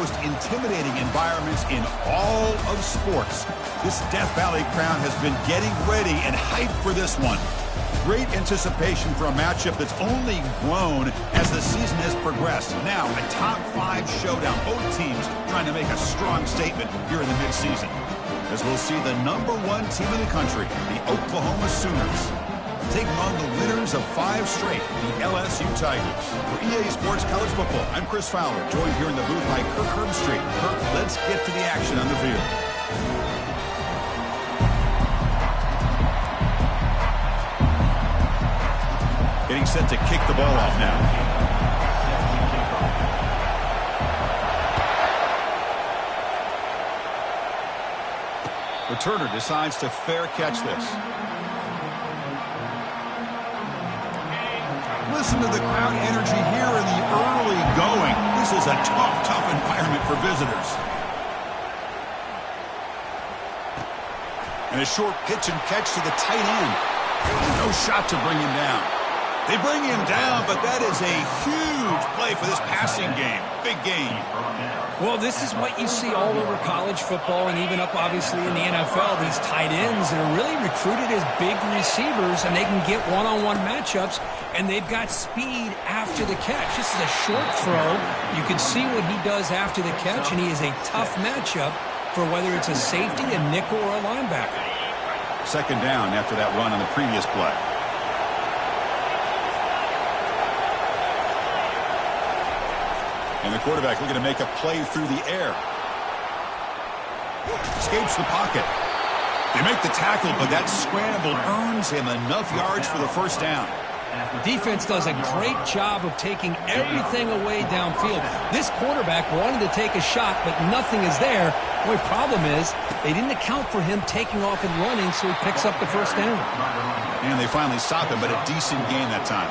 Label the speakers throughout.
Speaker 1: most intimidating environments in all of sports. This Death Valley crowd has been getting ready and hyped for this one. Great anticipation for a matchup that's only grown as the season has progressed. Now, a top-5 showdown. Both teams trying to make a strong statement here in the midseason. As we'll see the #1 team in the country, the Oklahoma Sooners, taking on the winners of 5 straight, the LSU Tigers. For EA Sports College Football, I'm Chris Fowler, joined here in the booth by Kirk Herbstreit. Kirk, let's get to the action on the field. Getting set to kick the ball off now. Returner decides to fair catch this. Listen to the crowd energy here in the early going. This is a tough environment for visitors. And a short pitch and catch to the tight end. No shot to bring him down. They bring him down, but that is a huge play for this passing game. Big game.
Speaker 2: Well, this is what you see all over college football and even up, obviously, in the NFL. These tight ends that are really recruited as big receivers, and they can get one-on-one matchups, and they've got speed after the catch. This is a short throw. You can see what he does after the catch, and he is a tough matchup for whether it's a safety, a nickel, or a linebacker.
Speaker 1: Second down after that run on the previous play. And the quarterback looking to make a play through the air. Escapes the pocket. They make the tackle, but that scramble earns him enough yards for the first down.
Speaker 2: Defense does a great job of taking everything away downfield. This quarterback wanted to take a shot, but nothing is there. The only problem is they didn't account for him taking off and running, so he picks up the first down.
Speaker 1: And they finally stop him, but a decent gain that time.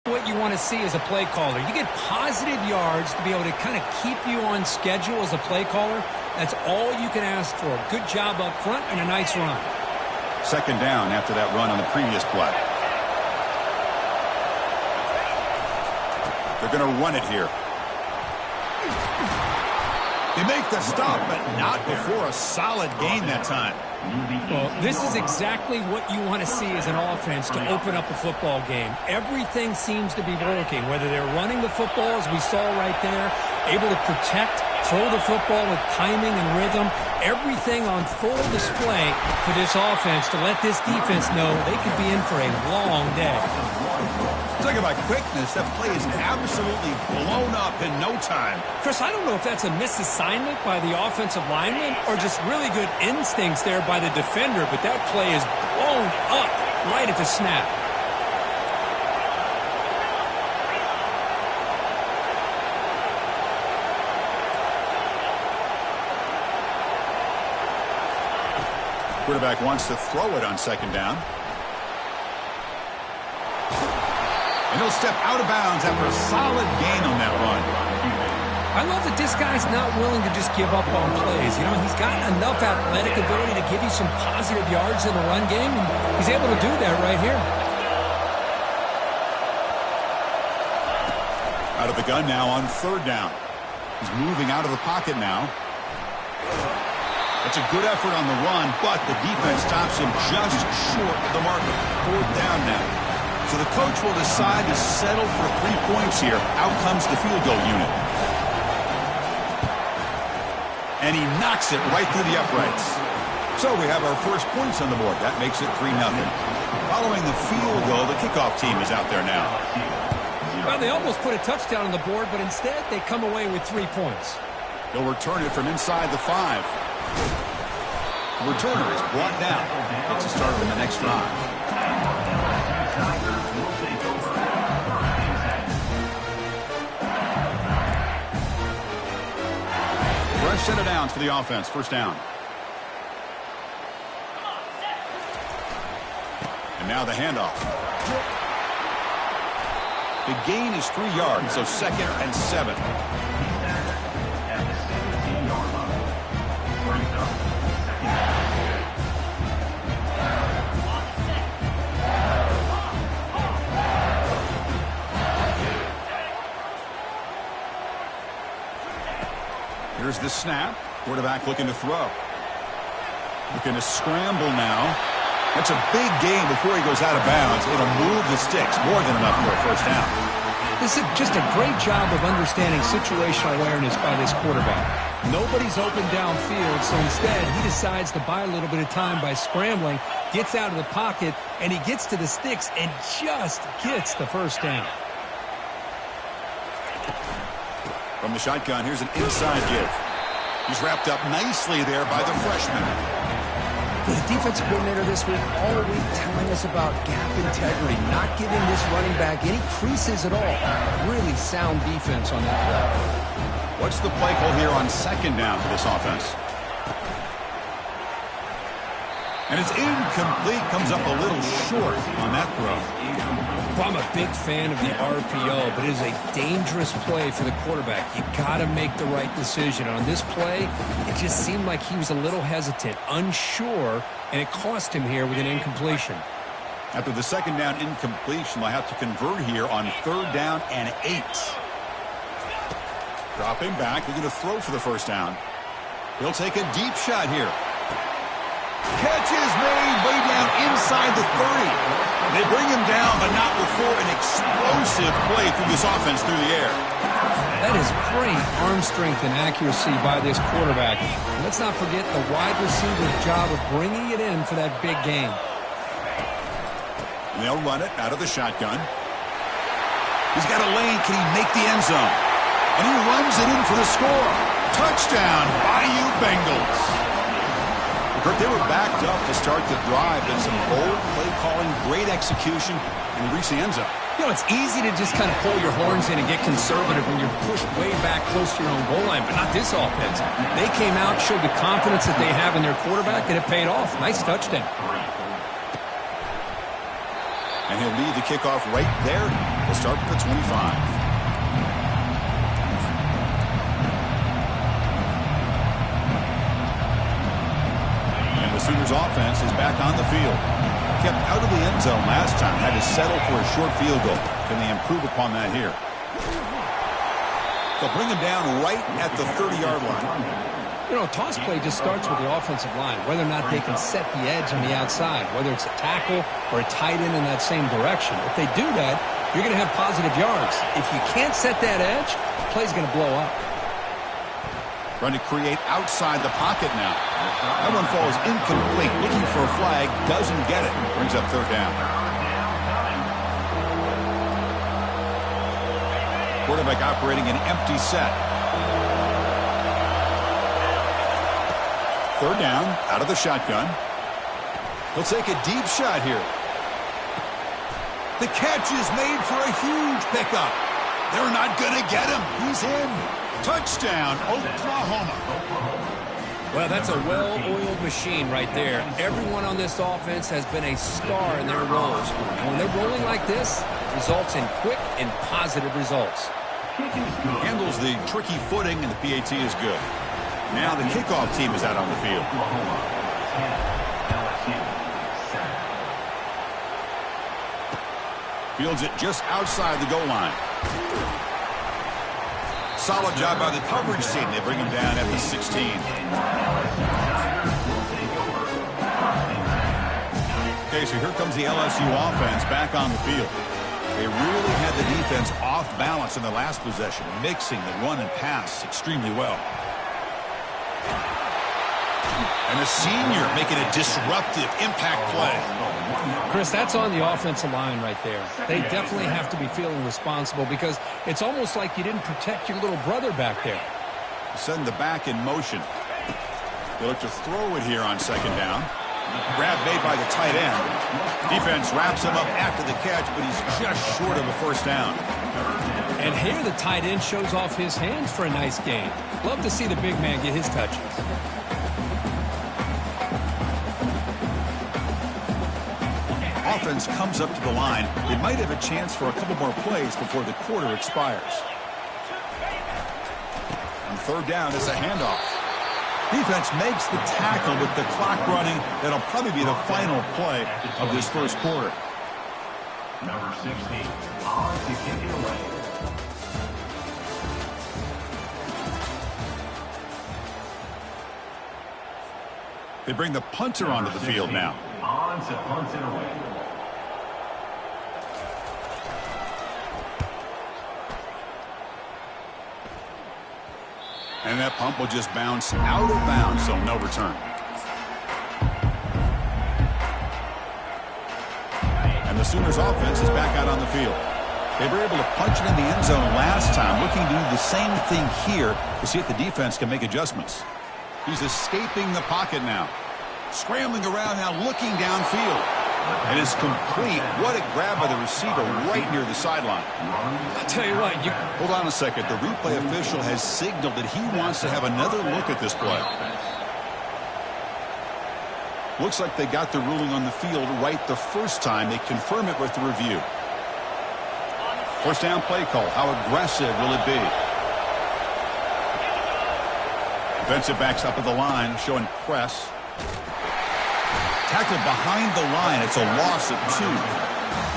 Speaker 2: What you want to see as a play caller. You get positive yards to be able to kind of keep you on schedule as a play caller. That's all you can ask for. Good job up front and a nice run.
Speaker 1: Second down after that run on the previous play. They're going to run it here. They make the stop, but not before a solid gain that time.
Speaker 2: Well, this is exactly what you want to see as an offense to open up a football game. Everything seems to be working, whether they're running the football, as we saw right there, able to protect, throw the football with timing and rhythm. Everything on full display for this offense to let this defense know they could be in for a long day.
Speaker 1: Talk about quickness. That play is absolutely blown up in no time.
Speaker 2: Chris, I don't know if that's a misassignment by the offensive lineman or just really good instincts there by the defender, but that play is blown up right at the snap.
Speaker 1: Quarterback wants to throw it on second down. And he'll step out of bounds after a solid gain on that run.
Speaker 2: I love that this guy's not willing to just give up on plays. You know, he's got enough athletic ability to give you some positive yards in the run game, and he's able to do that right here.
Speaker 1: Out of the gun now on third down. He's moving out of the pocket now. It's a good effort on the run, but the defense stops him just short of the marker. Fourth down now. So the coach will decide to settle for 3 points here. Out comes the field goal unit. And he knocks it right through the uprights. So we have our first points on the board. That makes it 3-0. Following the field goal, the kickoff team is out there now.
Speaker 2: Well, they almost put a touchdown on the board, but instead they come away with 3 points.
Speaker 1: They'll return it from inside the 5. The returner is brought down. Gets a start on the next drive. Fresh set of downs for the offense. First down. And now the handoff. The gain is 3 yards, so 2nd and 7. Here's the snap. Quarterback looking to throw. Looking to scramble now. That's a big gain before he goes out of bounds. It'll move the sticks. More than enough for a first down.
Speaker 2: This is just a great job of understanding situational awareness by this quarterback. Nobody's open downfield, so instead he decides to buy a little bit of time by scrambling, gets out of the pocket, and he gets to the sticks and just gets the first down.
Speaker 1: From the shotgun, here's an inside give. He's wrapped up nicely there by the freshman.
Speaker 2: The defensive coordinator this week all week telling us about gap integrity, not giving this running back any creases at all. Really sound defense on that play.
Speaker 1: What's the play call here on second down for this offense? And it's incomplete. Comes up a little short on that throw.
Speaker 2: Well, I'm a big fan of the RPO, but it is a dangerous play for the quarterback. You got to make the right decision. On this play, it just seemed like he was a little hesitant, unsure, and it cost him here with an incompletion.
Speaker 1: After the second down incompletion, they'll have to convert here on third down and 8. Dropping back, looking to throw for the first down. He'll take a deep shot here. Catch is made way down inside the 30. They bring him down, but not before an explosive play through this offense through the air.
Speaker 2: That is great arm strength and accuracy by this quarterback. And let's not forget the wide receiver's job of bringing it in for that big gain.
Speaker 1: And they'll run it out of the shotgun. He's got a lane. Can he make the end zone? And he runs it in for the score. Touchdown, Bayou Bengals. Kurt, they were backed up to start the drive, and some bold play calling, great execution, and reach the end zone.
Speaker 2: You know, it's easy to just kind of pull your horns in and get conservative when you're pushed way back close to your own goal line, but not this offense. They came out, showed the confidence that they have in their quarterback, and it paid off. Nice touchdown.
Speaker 1: And he'll lead the kickoff right there. We'll start with the 25. Sooners offense is back on the field. Kept out of the end zone last time. Had to settle for a short field goal. Can they improve upon that here? They'll bring him down right at the 30-yard line.
Speaker 2: You know, a toss play just starts with the offensive line, whether or not they can set the edge on the outside, whether it's a tackle or a tight end in that same direction. If they do that, you're going to have positive yards. If you can't set that edge, the play's going to blow up.
Speaker 1: Trying to create outside the pocket now. That one falls incomplete. Looking for a flag. Doesn't get it. Brings up third down. Quarterback operating an empty set. Third down. Out of the shotgun. He'll take a deep shot here. The catch is made for a huge pickup. They're not going to get him. He's in. Touchdown, Oklahoma.
Speaker 2: Well, that's a well-oiled machine right there. Everyone on this offense has been a star in their roles. And when they're rolling like this, it results in quick and positive results.
Speaker 1: Handles the tricky footing, and the PAT is good. Now the kickoff team is out on the field. Fields it just outside the goal line. Solid job by the coverage team. They bring him down at the 16. Okay, so here comes the LSU offense back on the field. They really had the defense off balance in the last possession, mixing the run and pass extremely well. And a senior making a disruptive impact play.
Speaker 2: Chris, that's on the offensive line right there. They definitely have to be feeling responsible because it's almost like you didn't protect your little brother back there.
Speaker 1: Send the back in motion. They look to throw it here on second down. Grab made by the tight end. Defense wraps him up after the catch, but he's just short of a first down.
Speaker 2: And here the tight end shows off his hands for a nice gain. Love to see the big man get his touches.
Speaker 1: Offense comes up to the line. They might have a chance for a couple more plays before the quarter expires. On third down is a handoff. Defense makes the tackle with the clock running. That'll probably be the final play of this first quarter.
Speaker 3: Number 16, on to kick it away.
Speaker 1: They bring the punter onto the field now.
Speaker 3: On to punt it away.
Speaker 1: And that pump will just bounce out of bounds, so no return. And the Sooners offense is back out on the field. They were able to punch it in the end zone last time, looking to do the same thing here to see if the defense can make adjustments. He's escaping the pocket now. Scrambling around now, looking downfield. And it's complete. What a grab by the receiver right near the sideline.
Speaker 2: I'll tell you what.
Speaker 1: Hold on a second. The replay official has signaled that he wants to have another look at this play. Looks like they got the ruling on the field right the first time. They confirm it with the review. First down play call. How aggressive will it be? Defensive backs up at the line, showing press. Tackled behind the line. It's a loss of 2.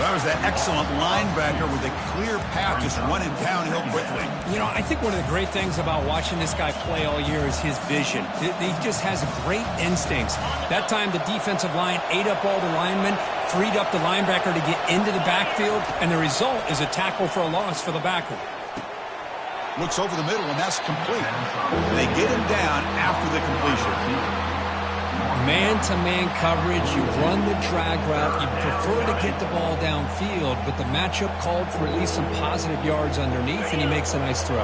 Speaker 1: That was that excellent linebacker with a clear path just running downhill quickly.
Speaker 2: You know, I think one of the great things about watching this guy play all year is his vision. He just has great instincts. That time the defensive line ate up all the linemen, freed up the linebacker to get into the backfield, and the result is a tackle for a loss for the backer.
Speaker 1: Looks over the middle, and that's complete. And they get him down after the completion.
Speaker 2: Man-to-man coverage, you run the drag route, you prefer to get the ball downfield, but the matchup called for at least some positive yards underneath, and he makes a nice throw.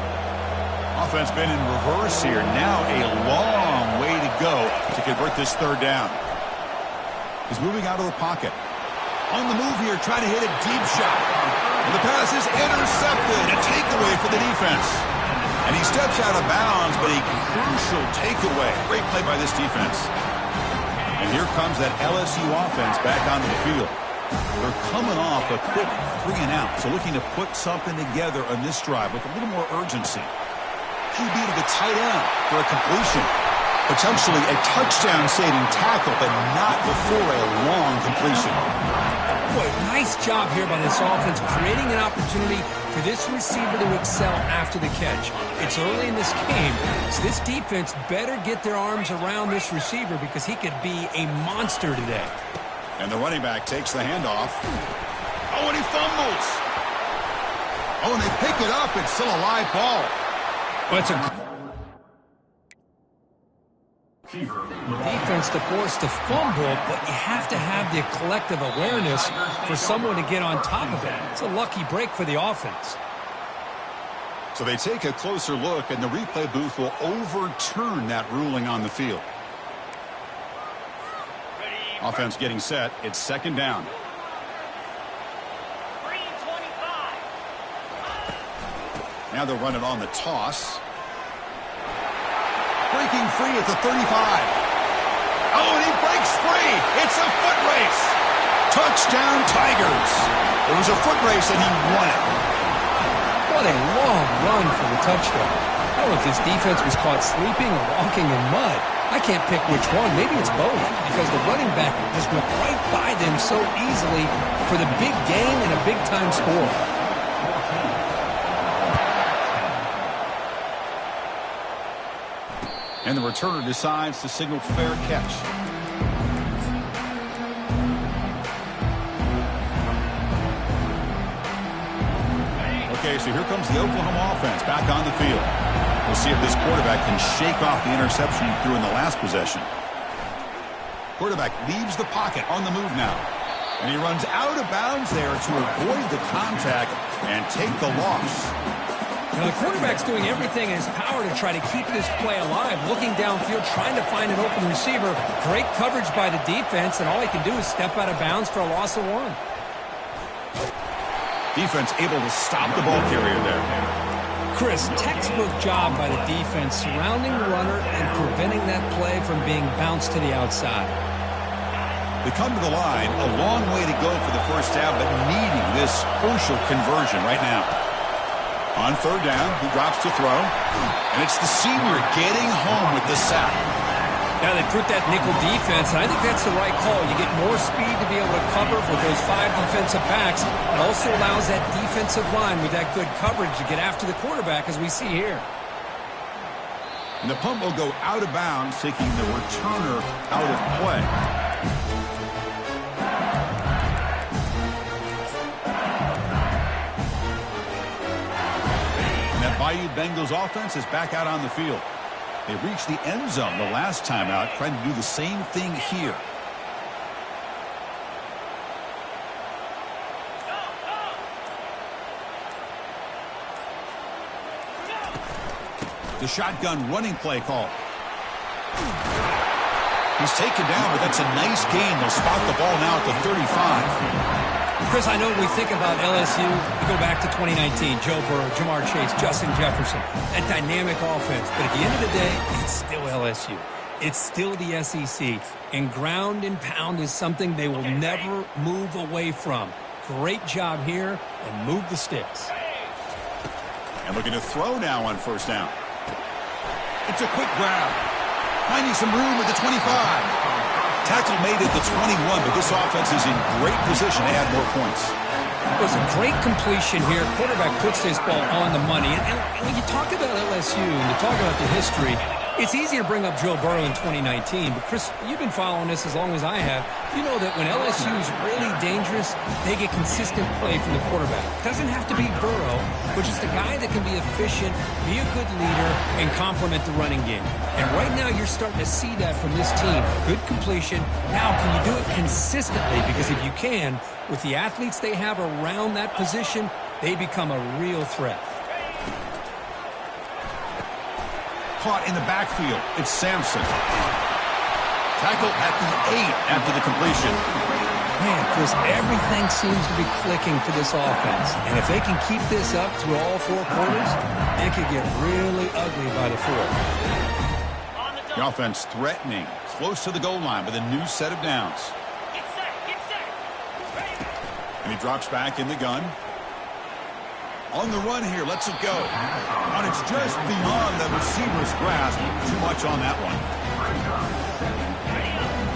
Speaker 1: Offense been in reverse here. Now a long way to go to convert this third down. He's moving out of the pocket. On the move here, trying to hit a deep shot. And the pass is intercepted. A takeaway for the defense. And he steps out of bounds, but a crucial takeaway. Great play by this defense. And here comes that LSU offense back onto the field. They're coming off a quick 3-and-out, so looking to put something together on this drive with a little more urgency. QB to the tight end for a completion. Potentially a touchdown-saving tackle, but not before a long completion.
Speaker 2: Boy, nice job here by this offense, creating an opportunity for this receiver to excel after the catch. It's early in this game, so this defense better get their arms around this receiver because he could be a monster today.
Speaker 1: And the running back takes the handoff. Oh, and he fumbles. Oh, and they pick it up. It's still a live ball.
Speaker 2: Well, it's a defense to force the fumble, but you have to have the collective awareness for someone to get on top of it. It's a lucky break for the offense.
Speaker 1: So they take a closer look, and the replay booth will overturn that ruling on the field. Offense getting set. It's second down. Now they'll run it on the toss. Breaking free at the 35. Oh, and he breaks free. It's a foot race. Touchdown, Tigers. It was a foot race, and he won it.
Speaker 2: What a long run for the touchdown. I don't know if this defense was caught sleeping or walking in mud. I can't pick which one. Maybe it's both, because the running back just went right by them so easily for the big gain and a big-time score.
Speaker 1: And the returner decides to signal fair catch. Okay, so here comes the Oklahoma offense back on the field. We'll see if this quarterback can shake off the interception he threw in the last possession. Quarterback leaves the pocket on the move now. And he runs out of bounds there to avoid the contact and take the loss.
Speaker 2: Now, the quarterback's doing everything in his power to try to keep this play alive, looking downfield, trying to find an open receiver. Great coverage by the defense, and all he can do is step out of bounds for a loss of 1.
Speaker 1: Defense able to stop the ball carrier there.
Speaker 2: Chris, textbook job by the defense surrounding the runner and preventing that play from being bounced to the outside.
Speaker 1: They come to the line, a long way to go for the first down, but needing this crucial conversion right now. On third down, he drops to throw, and it's the senior getting home with the sack.
Speaker 2: Now they put that nickel defense, and I think that's the right call. You get more speed to be able to cover with those 5 defensive backs. It also allows that defensive line with that good coverage to get after the quarterback, as we see here.
Speaker 1: And the punt will go out of bounds, taking the returner out of play. And that Bayou Bengals offense is back out on the field. They reached the end zone the last time out, trying to do the same thing here. The shotgun running play call. He's taken down, but that's a nice gain. They'll spot the ball now at the 35.
Speaker 2: Chris, I know when we think about LSU, we go back to 2019, Joe Burrow, Jamar Chase, Justin Jefferson, that dynamic offense. But at the end of the day, it's still LSU. It's still the SEC. And ground and pound is something they will never move away from. Great job here, and move the sticks.
Speaker 1: And looking to throw now on first down. It's a quick grab. Finding some room at the 25. Tackle made at the 21, but this offense is in great position to add more points.
Speaker 2: It was a great completion here. Quarterback puts this ball on the money. And when you talk about LSU and you talk about the history, it's easy to bring up Joe Burrow in 2019. But, Chris, you've been following this as long as I have. You know that when LSU is really dangerous, they get consistent play from the quarterback. Doesn't have to be Burrow, but just a guy that can be efficient, be a good leader, and complement the running game. And right now you're starting to see that from this team. Good completion. Now, can you do it consistently? Because if you can, with the athletes they have around that position, they become a real threat.
Speaker 1: Caught in the backfield. It's Sampson. Tackle at the 8 after the completion.
Speaker 2: Man, Chris, everything seems to be clicking for this offense. And if they can keep this up through all 4 quarters, it could get really ugly by the 4th.
Speaker 1: The offense threatening, close to the goal line with a new set of downs. And he drops back in the gun. On the run here, lets it go. And it's just beyond the receiver's grasp. Too much on that one.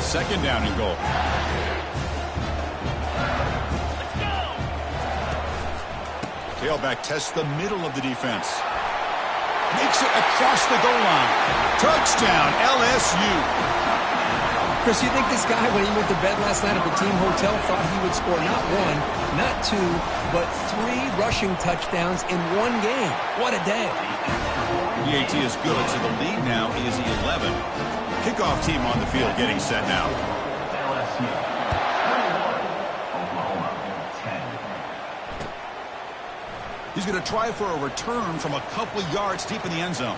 Speaker 1: Second down and goal. Tailback tests the middle of the defense. Makes it across the goal line. Touchdown, LSU.
Speaker 2: Chris, you think this guy, when he went to bed last night at the team hotel, thought he would score not 1, not 2, but 3 rushing touchdowns in 1 game? What a day.
Speaker 1: The AT is good, so the lead now is 11. Kickoff team on the field getting set now.
Speaker 3: LSU. Oklahoma, 10.
Speaker 1: He's going to try for a return from a couple of yards deep in the end zone.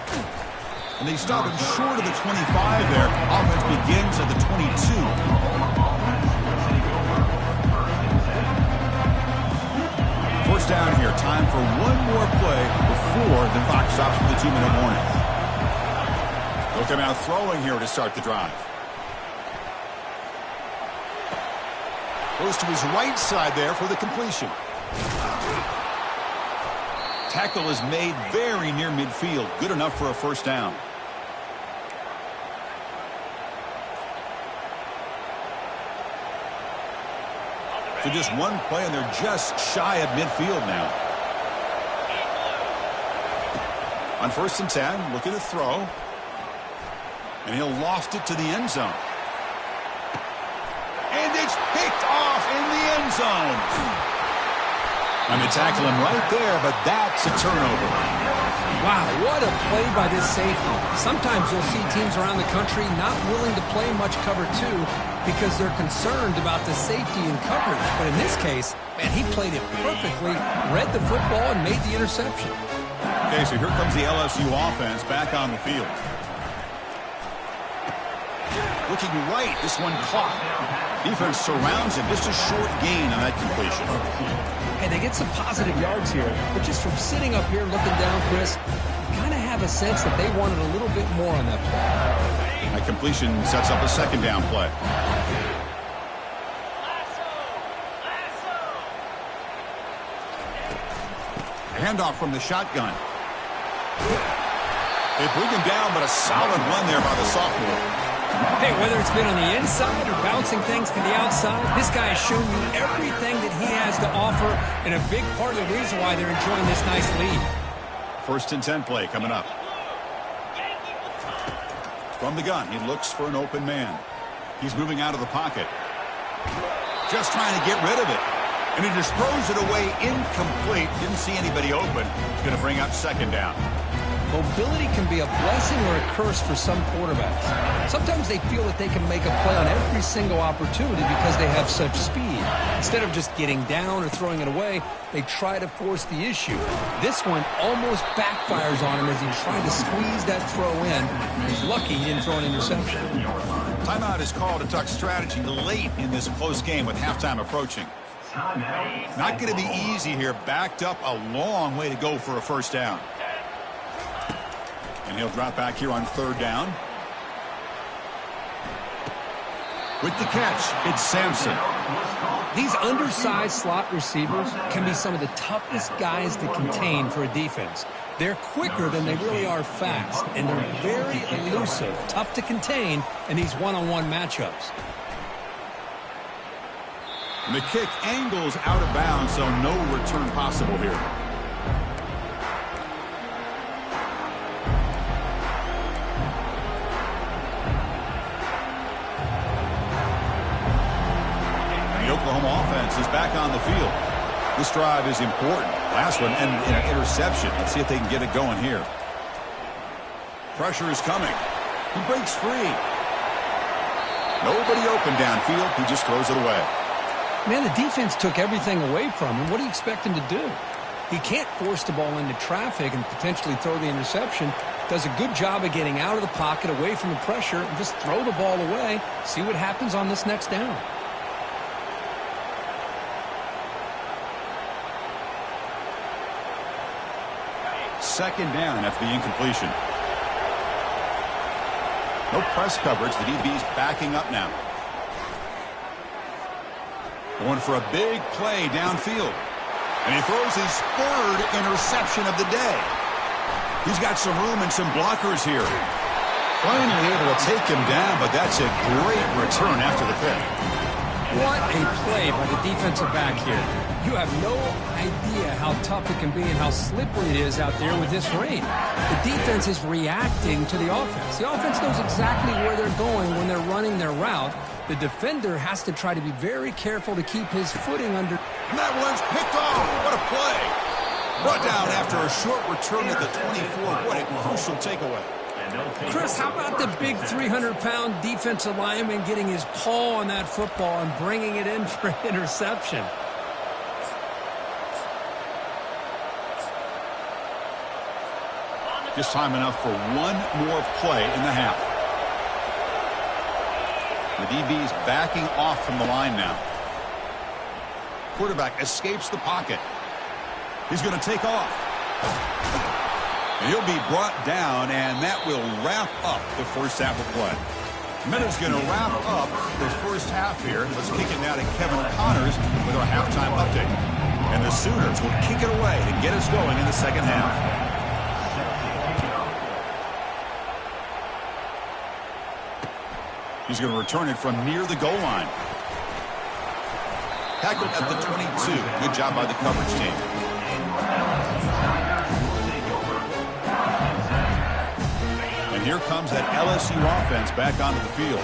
Speaker 1: And they stop him short of the 25 there. Offense begins at the 22. First down here. Time for one more play before the clock stops for the 2-minute warning. They'll come out throwing here to start the drive. Goes to his right side there for the completion. Tackle is made very near midfield. Good enough for a first down. So just one play, and they're just shy of midfield now. On 1st and 10, looking to throw. And he'll loft it to the end zone. And it's picked off in the end zone. I'm going to tackle him right there, but that's a turnover.
Speaker 2: Wow, what a play by this safety. Sometimes you'll see teams around the country not willing to play much cover 2 because they're concerned about the safety and coverage. But in this case, man, he played it perfectly, read the football, and made the interception.
Speaker 1: Okay, so here comes the LSU offense back on the field. Looking right, this one caught. Defense surrounds him. Just a short gain on that completion.
Speaker 2: Hey, they get some positive yards here, but just from sitting up here looking down, Chris, you kind of have a sense that they wanted a little bit more on that play.
Speaker 1: That completion sets up a second down play. A handoff from the shotgun. They bring him down, but a solid run there by the sophomore.
Speaker 2: Hey, whether it's been on the inside or bouncing things to the outside, this guy has shown you everything that he has to offer, and a big part of the reason why they're enjoying this nice lead.
Speaker 1: 1st and 10 play coming up. From the gun, he looks for an open man. He's moving out of the pocket. Just trying to get rid of it. And he just throws it away incomplete. Didn't see anybody open. He's going to bring up second down.
Speaker 2: Mobility can be a blessing or a curse for some quarterbacks. Sometimes they feel that they can make a play on every single opportunity because they have such speed. Instead of just getting down or throwing it away, they try to force the issue. This one almost backfires on him as he tried to squeeze that throw in. He's lucky he didn't throw an interception.
Speaker 1: Timeout is called to talk strategy late in this close game with halftime approaching. Not going to be easy here. Backed up a long way to go for a first down. And he'll drop back here on third down. With the catch, it's Sampson.
Speaker 2: These undersized slot receivers can be some of the toughest guys to contain for a defense. They're quicker than they really are fast, and they're very elusive, tough to contain in these one-on-one matchups.
Speaker 1: And the kick angles out of bounds, so no return possible here. The Oklahoma offense is back on the field. This drive is important. Last one, and an interception. Let's see if they can get it going here. Pressure is coming. He breaks free. Nobody open downfield. He just throws it away.
Speaker 2: Man, the defense took everything away from him. What do you expect him to do? He can't force the ball into traffic and potentially throw the interception. Does a good job of getting out of the pocket, away from the pressure, and just throw the ball away. See what happens on this next down.
Speaker 1: Second down after the incompletion. No press coverage. The DB's backing up now. Going for a big play downfield. And he throws his third interception of the day. He's got some room and some blockers here. Finally able to take him down, but that's a great return after the pick.
Speaker 2: What a play by the defensive back here. You have no idea how tough it can be and how slippery it is out there with this rain. The defense is reacting to the offense. The offense knows exactly where they're going when they're running their route. The defender has to try to be very careful to keep his footing under.
Speaker 1: And that one's picked off. What a play. Brought down after a short return at the 24. What a crucial takeaway.
Speaker 2: Chris, how about the big 300-pound defensive lineman getting his paw on that football and bringing it in for an interception?
Speaker 1: Just time enough for one more play in the half. The DB's backing off from the line now. Quarterback escapes the pocket. He's going to take off. And he'll be brought down, and that will wrap up the first half of play. Minute's going to wrap up the first half here. Let's kick it now to Kevin Connors with our halftime update. And the Sooners will kick it away to get us going in the second half. He's going to return it from near the goal line. Tackled at the 22. Good job by the coverage team. And here comes that LSU offense back onto the field.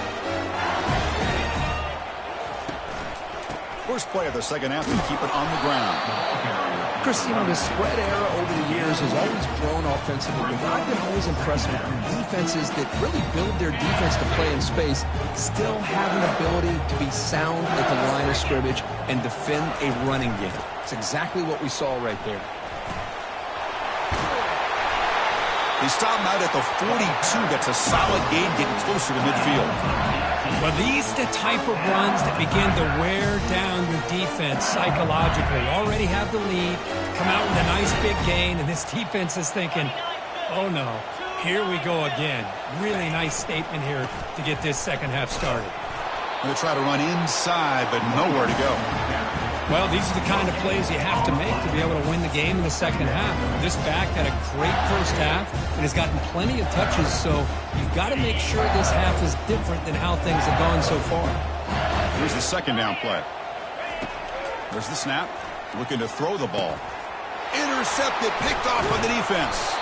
Speaker 1: First play of the second half, they keep it on the ground.
Speaker 2: Chris, you know, the spread era over the years has always grown offensively, but I've been always impressed with defenses that really build their defense to play in space, still have an ability to be sound at the line of scrimmage and defend a running game. It's exactly what we saw right there.
Speaker 1: They stop him out at the 42. That's a solid gain, getting closer to midfield.
Speaker 2: Well, these are the type of runs that begin to wear down your defense psychologically. Already have the lead, come out with a nice big gain, and this defense is thinking, oh no, here we go again. Really nice statement here to get this second half started.
Speaker 1: Going to try to run inside, but nowhere to go.
Speaker 2: Well, these are the kind of plays you have to make to be able to win the game in the second half. This back had a great first half and has gotten plenty of touches, so you've got to make sure this half is different than how things have gone so far.
Speaker 1: Here's the second down play. There's the snap. Looking to throw the ball. Intercepted, picked off by the defense.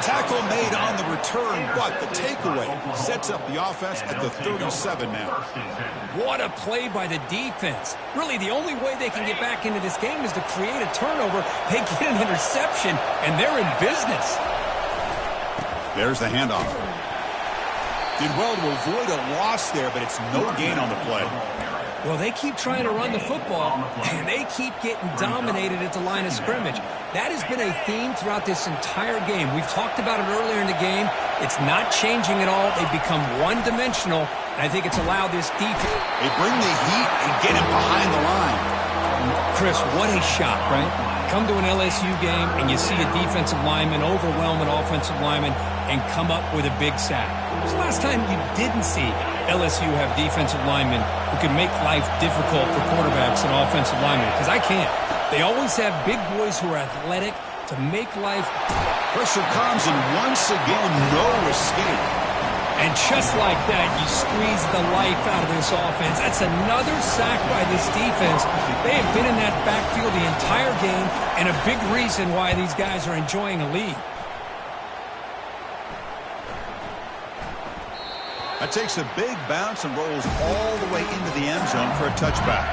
Speaker 1: Tackle Tackle made on the return, but the takeaway sets up the offense at the 37 now.
Speaker 2: What a play by the defense. Really, the only way they can get back into this game is to create a turnover. They get an interception, and they're in business.
Speaker 1: There's the handoff. Did well to avoid a loss there, but it's no gain on the play.
Speaker 2: Well, they keep trying to run the football, and they keep getting dominated at the line of scrimmage. That has been a theme throughout this entire game. We've talked about it earlier in the game. It's not changing at all. They've become one-dimensional, and I think it's allowed this defense.
Speaker 1: They bring the heat and get him behind the line.
Speaker 2: Chris, what a shot, right? Come to an LSU game, and you see a defensive lineman overwhelm an offensive lineman and come up with a big sack. When was the last time you didn't see LSU have defensive linemen who can make life difficult for quarterbacks and offensive linemen? Because I can't. They always have big boys who are athletic to make life.
Speaker 1: Pressure comes, and once again, no escape.
Speaker 2: And just like that, you squeeze the life out of this offense. That's another sack by this defense. They have been in that backfield the entire game, and a big reason why these guys are enjoying a lead.
Speaker 1: That takes a big bounce and rolls all the way into the end zone for a touchback.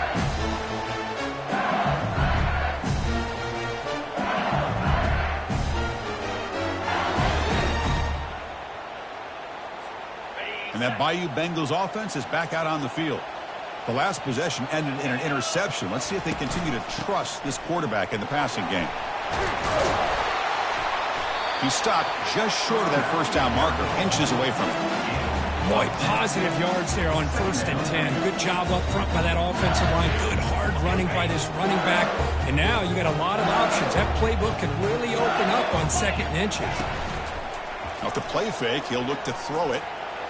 Speaker 1: And that Bayou Bengals offense is back out on the field. The last possession ended in an interception. Let's see if they continue to trust this quarterback in the passing game. He stopped just short of that first down marker, inches away from it.
Speaker 2: Boy, positive yards there on 1st and 10. Good job up front by that offensive line. Good hard running by this running back. And now you got a lot of options. That playbook can really open up on 2nd and inches.
Speaker 1: Now, with the play fake, he'll look to throw it.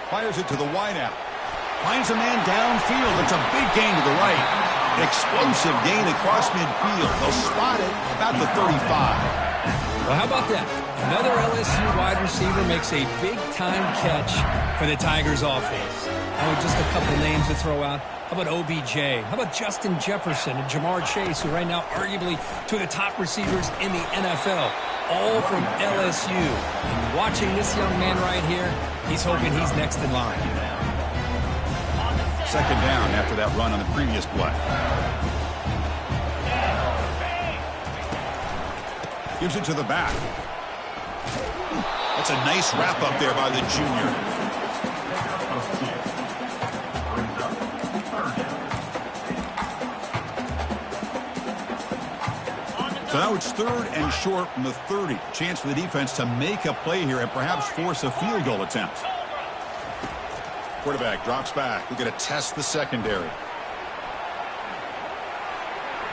Speaker 1: Fires it to the wideout. Finds a man downfield. It's a big gain to the right. Explosive gain across midfield. They'll spot it about the 35.
Speaker 2: Well, how about that? Another LSU wide receiver makes a big-time catch for the Tigers offense. Oh, just a couple names to throw out. How about OBJ? How about Justin Jefferson and Jamar Chase, who right now arguably two of the top receivers in the NFL, all from LSU. And watching this young man right here, he's hoping he's next in line.
Speaker 1: 2nd down after that run on the previous play. Gives it to the back. That's a nice wrap up there by the junior. So now it's 3rd and short from the 30. Chance for the defense to make a play here and perhaps force a field goal attempt. Quarterback drops back. We're going to test the secondary.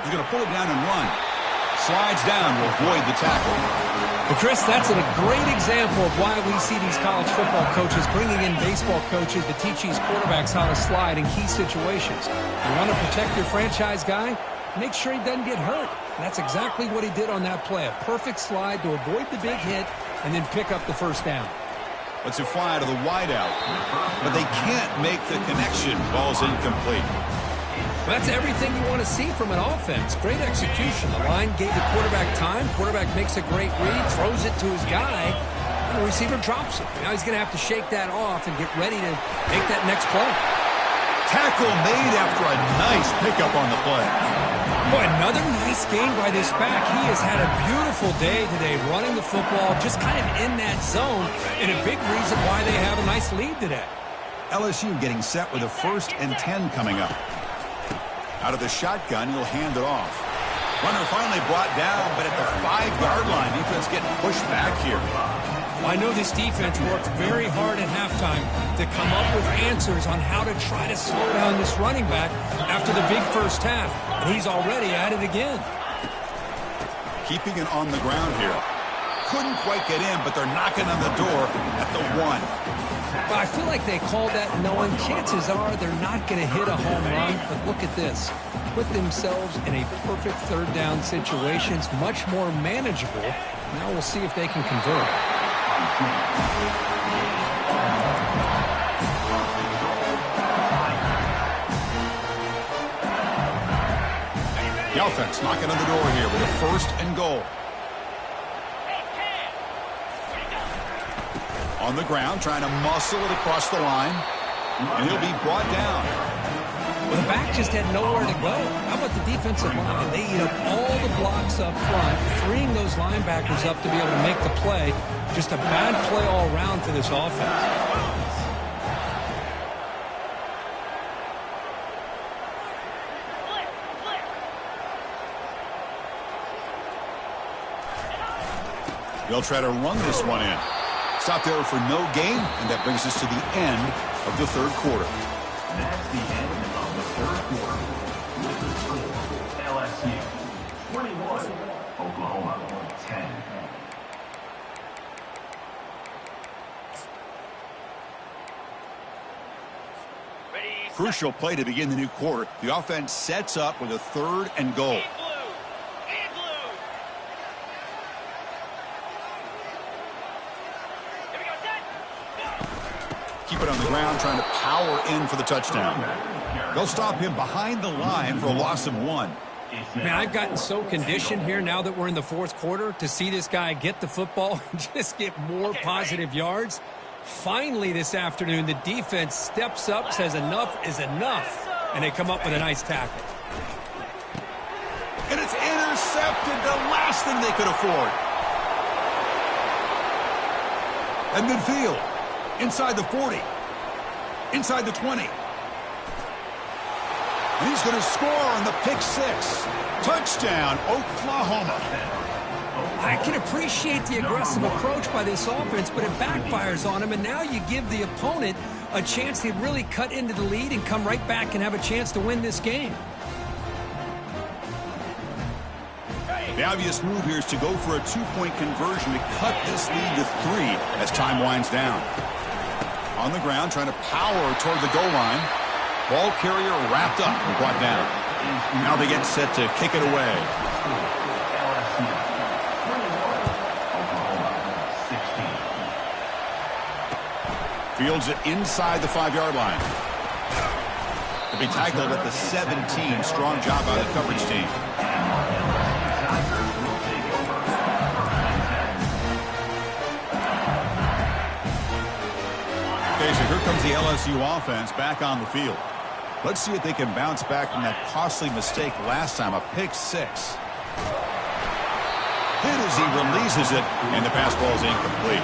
Speaker 1: He's going to pull it down and run. Slides down to avoid the tackle.
Speaker 2: Well, Chris, that's a great example of why we see these college football coaches bringing in baseball coaches to teach these quarterbacks how to slide in key situations. You want to protect your franchise guy? Make sure he doesn't get hurt. And that's exactly what he did on that play. A perfect slide to avoid the big hit and then pick up the 1st down.
Speaker 1: Let's it fly to the wideout. But they can't make the connection. Ball's incomplete.
Speaker 2: Well, that's everything you want to see from an offense. Great execution. The line gave the quarterback time. Quarterback makes a great read, throws it to his guy, and the receiver drops it. Now he's going to have to shake that off and get ready to make that next play.
Speaker 1: Tackle made after a nice pickup on the play.
Speaker 2: Boy, another nice gain by this back. He has had a beautiful day today running the football, just kind of in that zone, and a big reason why they have a nice lead today.
Speaker 1: LSU getting set with a 1st and 10 coming up. Out of the shotgun, he'll hand it off. Runner finally brought down, but at the 5-yard line, defense getting pushed back here.
Speaker 2: I know this defense worked very hard at halftime to come up with answers on how to try to slow down this running back after the big first half, and he's already at it again.
Speaker 1: Keeping it on the ground here. Couldn't quite get in, but they're knocking on the door at the 1.
Speaker 2: But I feel like they called that knowing chances are they're not going to hit a home run. But look at this. Put themselves in a perfect 3rd down situation. It's much more manageable. Now we'll see if they can convert.
Speaker 1: The offense knocking on the door here with a 1st and goal. On the ground, trying to muscle it across the line. And he'll be brought down.
Speaker 2: Well, the back just had nowhere to go. How about the defensive line? They eat up all the blocks up front, freeing those linebackers up to be able to make the play. Just a bad play all around for this offense.
Speaker 1: They'll try to run this one in. Stop there for no gain, and that brings us to the end of the third quarter.
Speaker 3: That's the end of the third quarter. With the score, LSU 21, Oklahoma 10.
Speaker 1: Crucial play to begin the new quarter. The offense sets up with a 3rd and goal. Keep it on the ground, trying to power in for the touchdown. They'll stop him behind the line for a loss of 1.
Speaker 2: Man, I've gotten so conditioned here now that we're in the fourth quarter to see this guy get the football and just get more positive yards. Finally this afternoon, the defense steps up, says enough is enough, and they come up with a nice tackle.
Speaker 1: And it's intercepted, the last thing they could afford. And midfield. Inside the 40. Inside the 20. And he's going to score on the pick 6. Touchdown, Oklahoma.
Speaker 2: I can appreciate the aggressive approach by this offense, but it backfires on him, and now you give the opponent a chance to really cut into the lead and come right back and have a chance to win this game.
Speaker 1: The obvious move here is to go for a 2-point conversion to cut this lead to 3 as time winds down. On the ground, trying to power toward the goal line. Ball carrier wrapped up and brought down. Now they get set to kick it away. Fields it inside the 5-yard line. To be tackled at the 17. Strong job by the coverage team. Okay, so here comes the LSU offense back on the field. Let's see if they can bounce back from that costly mistake last time, a pick 6. Hit as he releases it, and the pass ball is incomplete.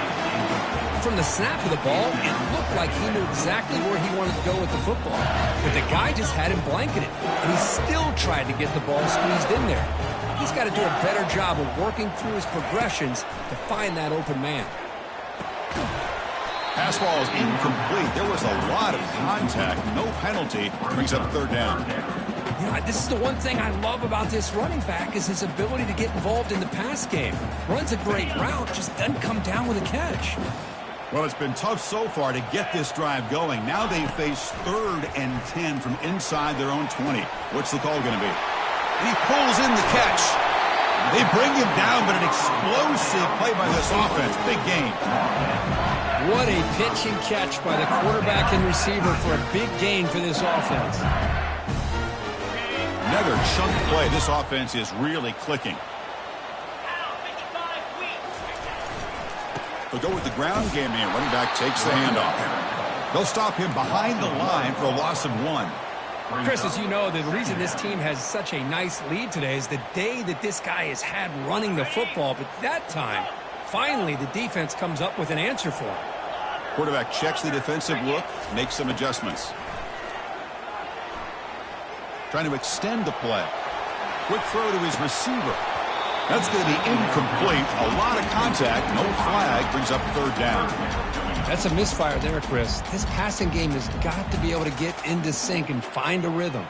Speaker 2: From the snap of the ball, it looked like he knew exactly where he wanted to go with the football. But the guy just had him blanketed, and he still tried to get the ball squeezed in there. He's got to do a better job of working through his progressions to find that open man.
Speaker 1: Pass ball is incomplete. There was a lot of contact. No penalty. Brings up 3rd down.
Speaker 2: You know, this is the one thing I love about this running back is his ability to get involved in the pass game. Runs a great route, just doesn't come down with a catch.
Speaker 1: Well, it's been tough so far to get this drive going. Now they face 3rd and 10 from inside their own 20. What's the call going to be? He pulls in the catch. They bring him down, but an explosive play by this offense. Big gain.
Speaker 2: What a pitch and catch by the quarterback and receiver for a big gain for this offense.
Speaker 1: Another chunk play. This offense is really clicking. They'll go with the ground game here. Running back takes the handoff. They'll stop him behind the line for a loss of 1.
Speaker 2: Chris, as you know, the reason this team has such a nice lead today is the day that this guy has had running the football. But that time, finally, the defense comes up with an answer for him.
Speaker 1: Quarterback checks the defensive look, makes some adjustments. Trying to extend the play. Quick throw to his receiver. That's going to be incomplete. A lot of contact. No flag. Brings up 3rd down.
Speaker 2: That's a misfire there, Chris. This passing game has got to be able to get into sync and find a rhythm.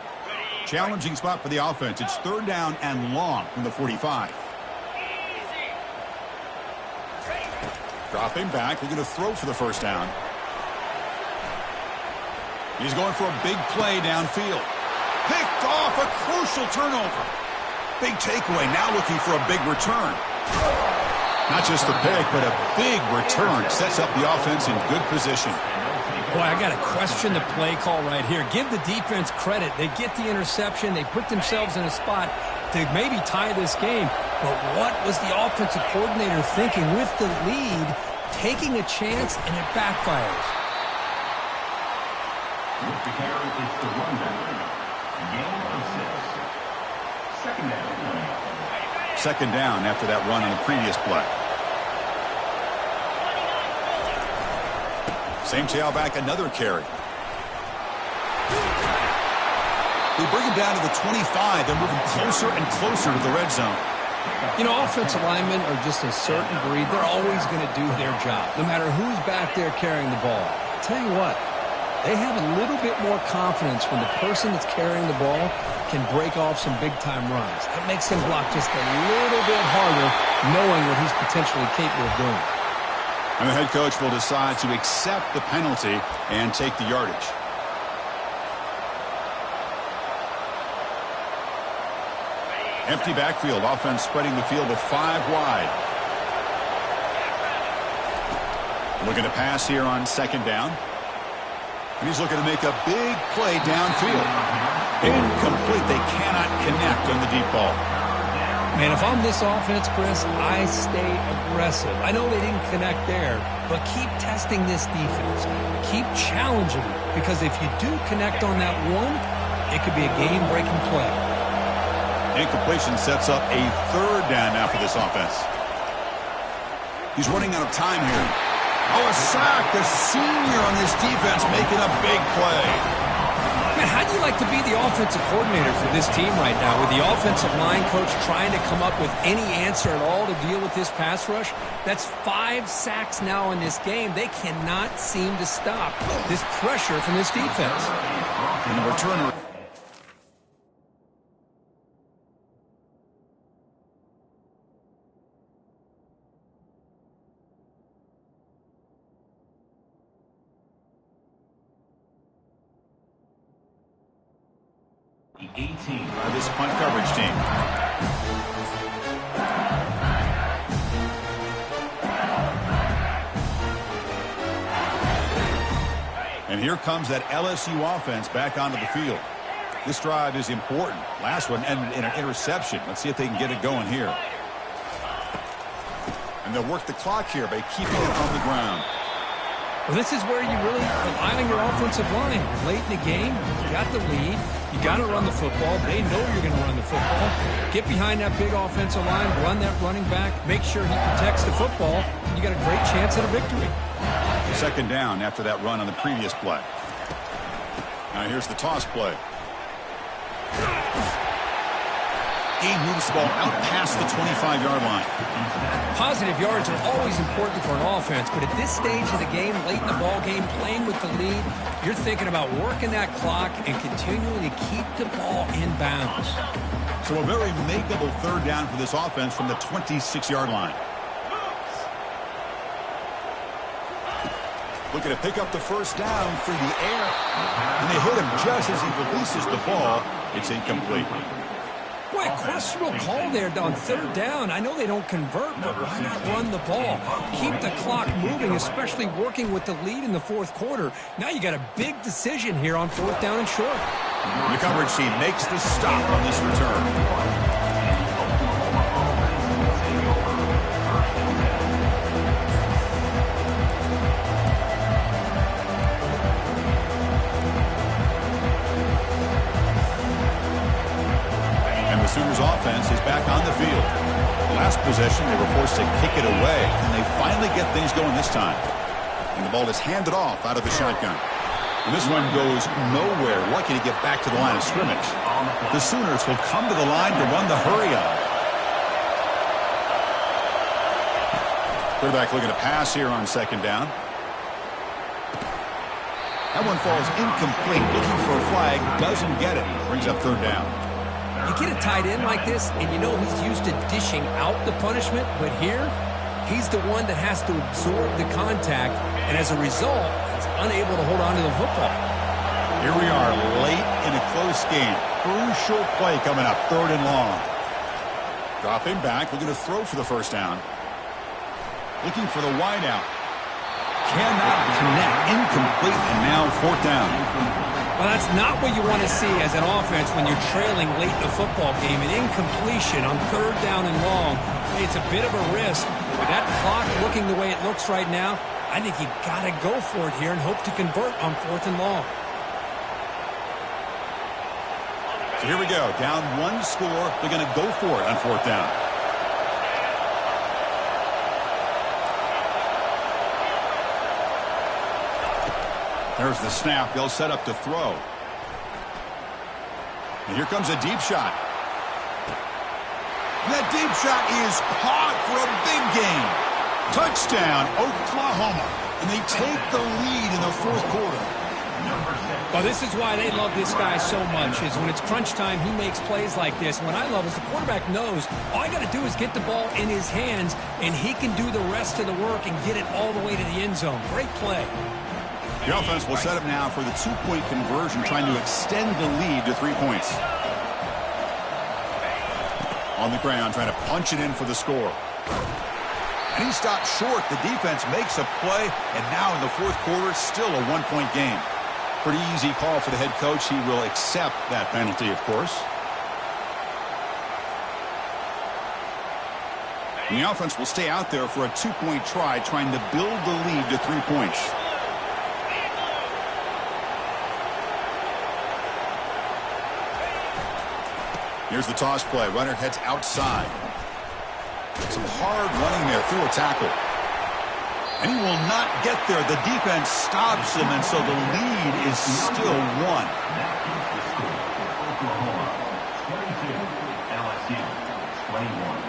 Speaker 1: Challenging spot for the offense. It's 3rd down and long from the 45. Dropping back. Looking to throw for the 1st down. He's going for a big play downfield. Picked off, a crucial turnover. Big takeaway, now looking for a big return. Not just the pick, but a big return. Sets up the offense in good position.
Speaker 2: Boy, I got to question the play call right here. Give the defense credit. They get the interception. They put themselves in a spot to maybe tie this game. But what was the offensive coordinator thinking with the lead? taking a chance, and it backfires.
Speaker 3: With the carry, it's the runback. Gain of 6. Second down.
Speaker 1: Second down after that run on the previous play. Same tailback, another carry. They bring him down to the 25. They're moving closer and closer to the red zone.
Speaker 2: You know, offensive linemen are just a certain breed. They're always going to do their job, no matter who's back there carrying the ball. I'll tell you what, they have a little bit more confidence when the person that's carrying the ball can break off some big-time runs. That makes them block just a little bit harder, knowing what he's potentially capable of doing.
Speaker 1: And the head coach will decide to accept the penalty and take the yardage. Empty backfield, offense spreading the field with 5 wide. Looking to pass here on second down. And he's looking to make a big play downfield. Incomplete. They cannot connect on the deep ball.
Speaker 2: Man, if I'm this offense, Chris, I stay aggressive. I know they didn't connect there, but keep testing this defense. Keep challenging it, because if you do connect on that one, it could be a game-breaking play.
Speaker 1: Incompletion sets up a third down now for this offense. He's running out of time here. Oh, a sack. The senior on this defense making a big play.
Speaker 2: Man, how do you like to be the offensive coordinator for this team right now, with the offensive line coach trying to come up with any answer at all to deal with this pass rush? That's 5 sacks now in this game. They cannot seem to stop this pressure from this defense.
Speaker 1: And the returner.
Speaker 3: The 18
Speaker 1: By this punt coverage team. And here comes that LSU offense back onto the field. This drive is important. Last one ended in an interception. Let's see if they can get it going here. And they'll work the clock here by keeping it on the ground.
Speaker 2: Well, this is where you really rely on your offensive line. Late in the game, you got the lead. You got to run the football. They know you're going to run the football. Get behind that big offensive line, run that running back, make sure he protects the football. You got a great chance at a victory.
Speaker 1: Second down after that run on the previous play. Now here's the toss play. He moves the ball out past the 25-yard line.
Speaker 2: Positive yards are always important for an offense, but at this stage of the game, late in the ball game, playing with the lead, you're thinking about working that clock and continuing to keep the ball in bounds.
Speaker 1: So a very makeable third down for this offense from the 26-yard line. Looking to pick up the first down through the air. And they hit him just as he releases the ball. It's incomplete.
Speaker 2: Boy, a questionable call there on third down. I know they don't convert, but why not run the ball? Keep the clock moving, especially working with the lead in the fourth quarter. Now you got a big decision here on fourth down and short.
Speaker 1: The coverage team makes the stop on this return. Sooners offense is back on the field. Last possession, they were forced to kick it away, and they finally get things going this time. And the ball is handed off out of the shotgun. And this one goes nowhere, lucky to get back to the line of scrimmage. The Sooners will come to the line to run the hurry-up. Quarterback looking to pass here on second down. That one falls incomplete, looking for a flag, doesn't get it. Brings up third down.
Speaker 2: You get a tight end like this, and you know he's used to dishing out the punishment, but here, he's the one that has to absorb the contact, and as a result, he's unable to hold on to the football.
Speaker 1: Here we are, late in a close game. Crucial play coming up, third and long. Dropping back, looking to throw for the first down. Looking for the wideout. Cannot connect, incomplete, and now fourth down.
Speaker 2: Well, that's not what you want to see as an offense when you're trailing late in the football game. An incompletion on 3rd down and long. It's a bit of a risk. With that clock looking the way it looks right now, I think you got to go for it here and hope to convert on 4th and long.
Speaker 1: So here we go. Down 1 score. They're going to go for it on 4th down. There's the snap. They'll set up to throw. And here comes a deep shot. That deep shot is caught for a big gain. Touchdown, Oklahoma. And they take the lead in the 4th quarter.
Speaker 2: Well, this is why they love this guy so much, is when it's crunch time, he makes plays like this. What I love is the quarterback knows all I got to do is get the ball in his hands, and he can do the rest of the work and get it all the way to the end zone. Great play.
Speaker 1: The offense will set up now for the 2-point conversion, trying to extend the lead to 3 points. On the ground, trying to punch it in for the score. And he stopped short. The defense makes a play, and now in the 4th quarter, still a 1-point game. Pretty easy call for the head coach. He will accept that penalty, of course. And the offense will stay out there for a 2-point try, trying to build the lead to 3 points. Here's the toss play. Runner heads outside. Some hard running there through a tackle. And he will not get there. The defense stops him, and so the lead is still 1.
Speaker 3: Oklahoma 22, LSU 21.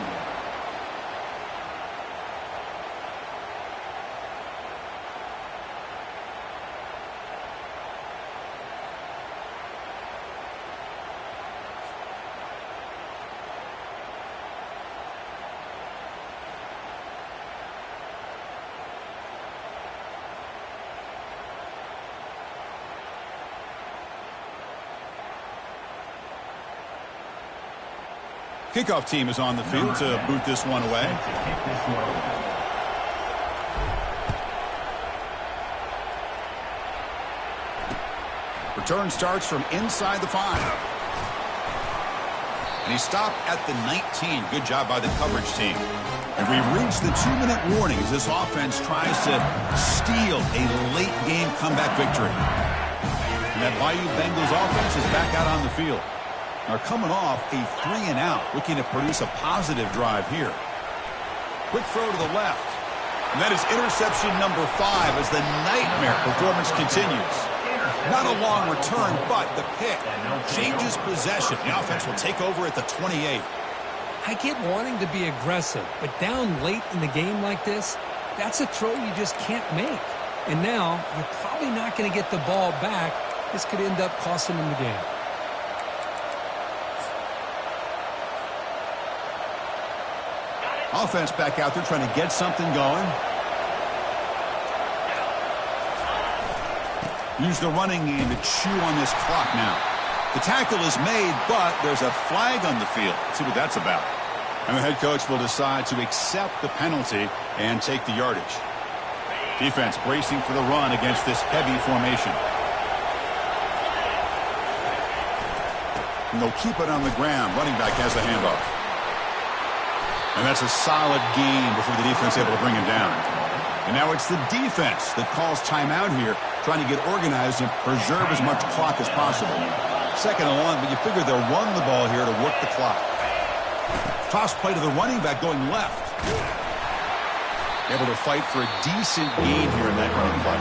Speaker 1: Kickoff team is on the field to boot this one away. Return starts from inside the 5. And he stopped at the 19. Good job by the coverage team. And we reach the 2-minute warning as this offense tries to steal a late game comeback victory. And that Bayou Bengals offense is back out on the field. Are coming off a 3-and-out, looking to produce a positive drive here. Quick throw to the left. And that is interception number 5 as the nightmare performance continues. Not a long return, but the pick changes possession. The offense will take over at the 28.
Speaker 2: I get wanting to be aggressive, but down late in the game like this, that's a throw you just can't make. And now, you're probably not going to get the ball back. This could end up costing them the game.
Speaker 1: Offense back out there trying to get something going. Use the running game to chew on this clock now. The tackle is made, but there's a flag on the field. Let's see what that's about. And the head coach will decide to accept the penalty and take the yardage. Defense bracing for the run against this heavy formation. And they'll keep it on the ground. Running back has the handoff. And that's a solid gain before the defense is able to bring him down. And now it's the defense that calls timeout here, trying to get organized and preserve as much clock as possible. 2nd and long, but you figure they'll run the ball here to work the clock. Toss play to the running back going left. Able to fight for a decent gain here in that running play.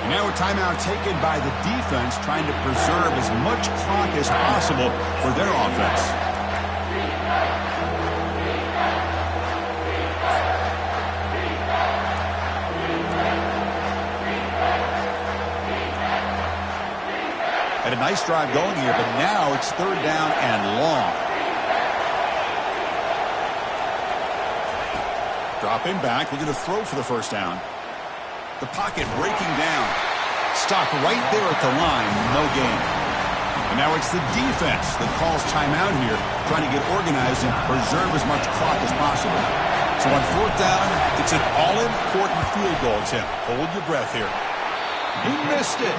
Speaker 1: And now a timeout taken by the defense, trying to preserve as much clock as possible for their offense. Had a nice drive going here, but now it's 3rd down and long. Dropping back, looking to throw for the 1st down. The pocket breaking down. Stopped right there at the line, no gain. And now it's the defense that calls timeout here, trying to get organized and preserve as much clock as possible. So on 4th down, it's an all-important field goal attempt. Hold your breath here. He missed it.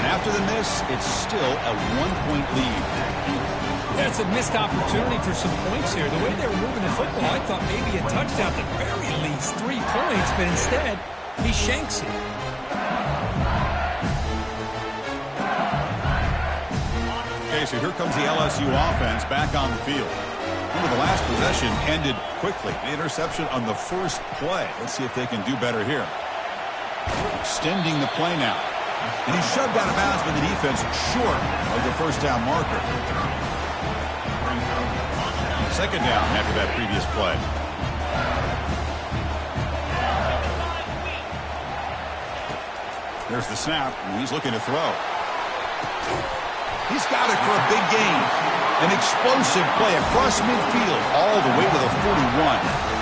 Speaker 1: And after the miss, it's still a 1-point lead.
Speaker 2: That's a missed opportunity for some points here. The way they were moving the football, I thought maybe a touchdown at the very least, 3 points, but instead, he shanks it.
Speaker 1: Okay, so here comes the LSU offense back on the field. Remember, the last possession ended quickly. The interception on the first play. Let's see if they can do better here. Extending the play now. And he's shoved out of bounds by the defense short of the first down marker. Second down after that previous play. There's the snap, and he's looking to throw. He's got it for a big gain. An explosive play across midfield all the way to the 41.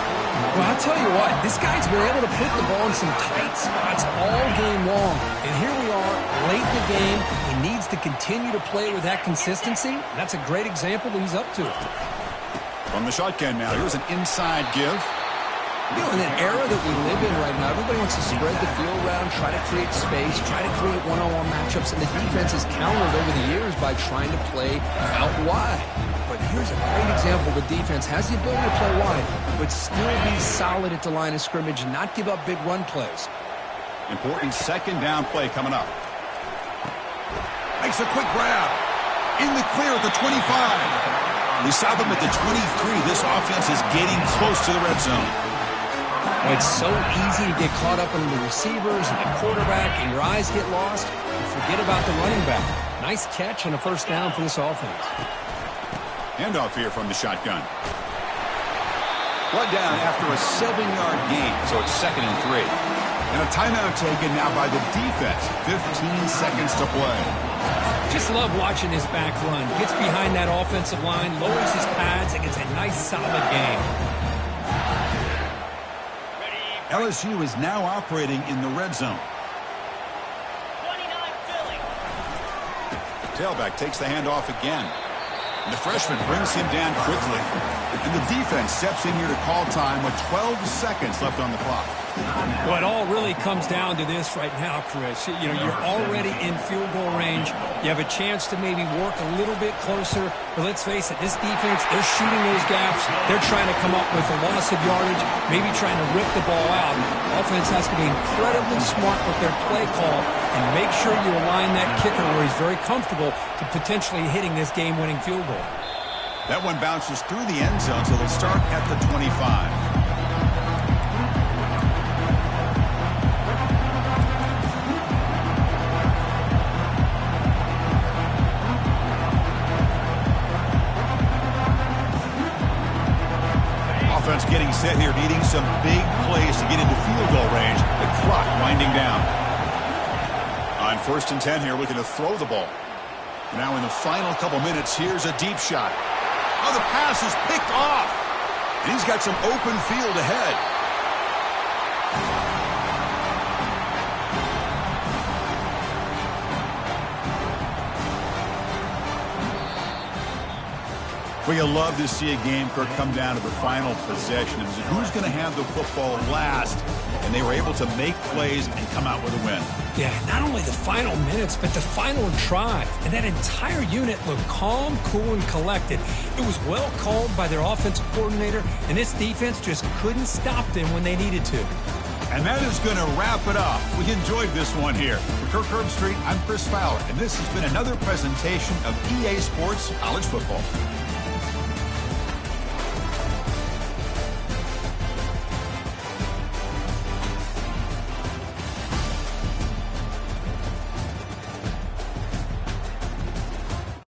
Speaker 2: Well, I'll tell you what, this guy's been able to put the ball in some tight spots all game long. And here we are, late in the game. He needs to continue to play with that consistency. That's a great example that he's up to it.
Speaker 1: From the shotgun now, here's an inside give.
Speaker 2: You know, in an era that we live in right now, everybody wants to spread the field around, try to create space, try to create one-on-one matchups, and the defense has countered over the years by trying to play out wide. But here's a great example. The defense has the ability to play wide, but still be solid at the line of scrimmage and not give up big run plays.
Speaker 1: Important second down play coming up. Makes a quick grab. In the clear at the 25. We stop him at the 23. This offense is getting close to the red zone.
Speaker 2: It's so easy to get caught up in the receivers and the quarterback, and your eyes get lost. You forget about the running back. Nice catch and a first down for this offense.
Speaker 1: Handoff here from the shotgun. One down after a 7-yard gain, so it's 2nd and 3. And a timeout taken now by the defense. 15 seconds to play.
Speaker 2: Just love watching this back run. Gets behind that offensive line, lowers his pads, and gets a nice solid game.
Speaker 1: LSU is now operating in the red zone.
Speaker 4: 29 Philly.
Speaker 1: Tailback takes the handoff again. And the freshman brings him down quickly. And the defense steps in here to call time with 12 seconds left on the clock.
Speaker 2: Well, it all really comes down to this right now, Chris. You know, you're already in field goal range. You have a chance to maybe work a little bit closer. But let's face it, this defense, they're shooting those gaps. They're trying to come up with a loss of yardage, maybe trying to rip the ball out. Offense has to be incredibly smart with their play call and make sure you align that kicker where he's very comfortable to potentially hitting this game-winning field goal.
Speaker 1: That one bounces through the end zone, so they'll start at the 25. Getting set here, needing some big plays to get into field goal range. The clock winding down. On 1st and 10 here, looking to throw the ball. Now in the final couple minutes, here's a deep shot. Oh, the pass is picked off. And he's got some open field ahead. We love to see a game come down to the final possession. Who's going to have the football last? And they were able to make plays and come out with a win.
Speaker 2: Yeah, not only the final minutes, but the final drive. And that entire unit looked calm, cool, and collected. It was well called by their offensive coordinator, and this defense just couldn't stop them when they needed to.
Speaker 1: And that is going to wrap it up. We enjoyed this one here. For Kirk Herbstreit, I'm Chris Fowler, and this has been another presentation of EA Sports College Football.